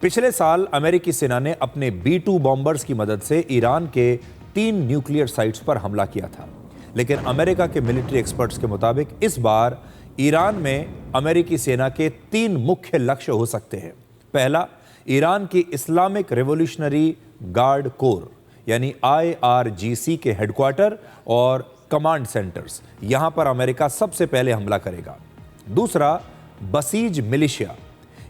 पिछले साल अमेरिकी सेना ने अपने B-2 बॉम्बर्स की मदद से ईरान के 3 न्यूक्लियर साइट्स पर हमला किया था। लेकिन अमेरिका के मिलिट्री एक्सपर्ट्स के मुताबिक इस बार ईरान में अमेरिकी सेना के 3 मुख्य लक्ष्य हो सकते हैं। पहला, ईरान की इस्लामिक रिवॉल्यूशनरी गार्ड कोर यानी IRGC के हेडक्वार्टर और कमांड सेंटर्स, यहां पर अमेरिका सबसे पहले हमला करेगा। दूसरा, बसीज मिलिशिया,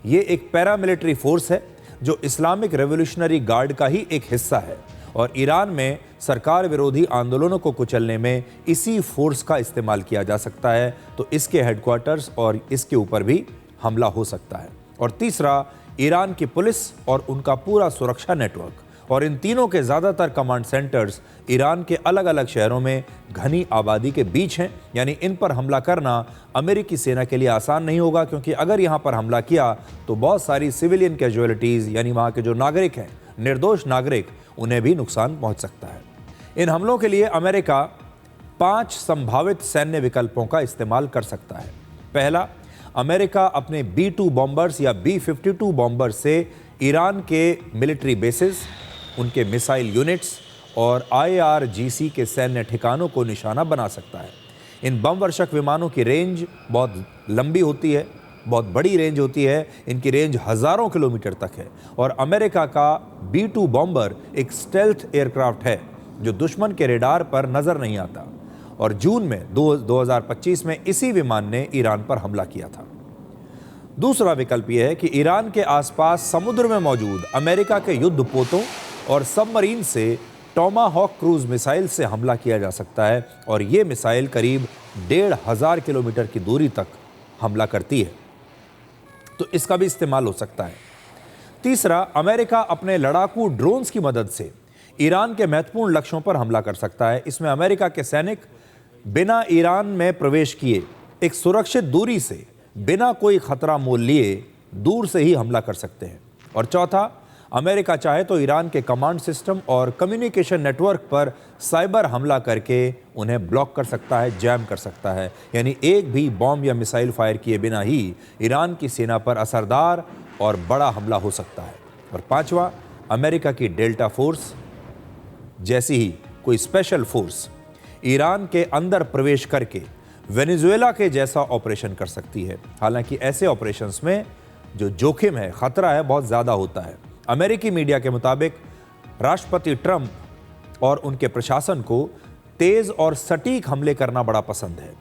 ये एक पैरामिलिट्री फोर्स है जो इस्लामिक रिवॉल्यूशनरी गार्ड का ही एक हिस्सा है और ईरान में सरकार विरोधी आंदोलनों को कुचलने में इसी फोर्स का इस्तेमाल किया जा सकता है, तो इसके हेडक्वार्टर्स और इसके ऊपर भी हमला हो सकता है। और तीसरा, ईरान की पुलिस और उनका पूरा सुरक्षा नेटवर्क, और इन तीनों के ज़्यादातर कमांड सेंटर्स ईरान के अलग अलग शहरों में घनी आबादी के बीच हैं, यानी इन पर हमला करना अमेरिकी सेना के लिए आसान नहीं होगा, क्योंकि अगर यहाँ पर हमला किया तो बहुत सारी सिविलियन कैजुअलिटीज़ यानी वहाँ के जो नागरिक हैं, निर्दोष नागरिक, उन्हें भी नुकसान पहुँच सकता है। इन हमलों के लिए अमेरिका 5 संभावित सैन्य विकल्पों का इस्तेमाल कर सकता है। पहला, अमेरिका अपने B-2 बॉम्बर्स या B-52 बॉम्बर्स से ईरान के मिलिट्री बेसिस, उनके मिसाइल यूनिट्स और IRGC के सैन्य ठिकानों को निशाना बना सकता है। इन बम वर्षक विमानों की रेंज बहुत लंबी होती है, बहुत बड़ी रेंज होती है, इनकी रेंज हज़ारों किलोमीटर तक है और अमेरिका का B-2 बॉम्बर एक स्टेल्थ एयरक्राफ्ट है जो दुश्मन के रेडार पर नज़र नहीं आता। और जून में 2025 में इसी विमान ने ईरान पर हमला किया था। दूसरा विकल्प यह है कि ईरान के आसपास समुद्र में मौजूद अमेरिका के युद्धपोतों और सबमरीन से टॉमाहॉक क्रूज मिसाइल से हमला किया जा सकता है और ये मिसाइल करीब 1500 किलोमीटर की दूरी तक हमला करती है, तो इसका भी इस्तेमाल हो सकता है। तीसरा, अमेरिका अपने लड़ाकू ड्रोन्स की मदद से ईरान के महत्वपूर्ण लक्ष्यों पर हमला कर सकता है। इसमें अमेरिका के सैनिक बिना ईरान में प्रवेश किए एक सुरक्षित दूरी से, बिना कोई खतरा मोल लिए, दूर से ही हमला कर सकते हैं। और चौथा, अमेरिका चाहे तो ईरान के कमांड सिस्टम और कम्युनिकेशन नेटवर्क पर साइबर हमला करके उन्हें ब्लॉक कर सकता है, जैम कर सकता है, यानी एक भी बॉम्ब या मिसाइल फायर किए बिना ही ईरान की सेना पर असरदार और बड़ा हमला हो सकता है। और पांचवा, अमेरिका की डेल्टा फोर्स जैसी ही कोई स्पेशल फोर्स ईरान के अंदर प्रवेश करके वेनेजुएला के जैसा ऑपरेशन कर सकती है। हालांकि ऐसे ऑपरेशंस में जो जोखिम है, खतरा है, बहुत ज़्यादा होता है। अमेरिकी मीडिया के मुताबिक राष्ट्रपति ट्रंप और उनके प्रशासन को तेज और सटीक हमले करना बड़ा पसंद है।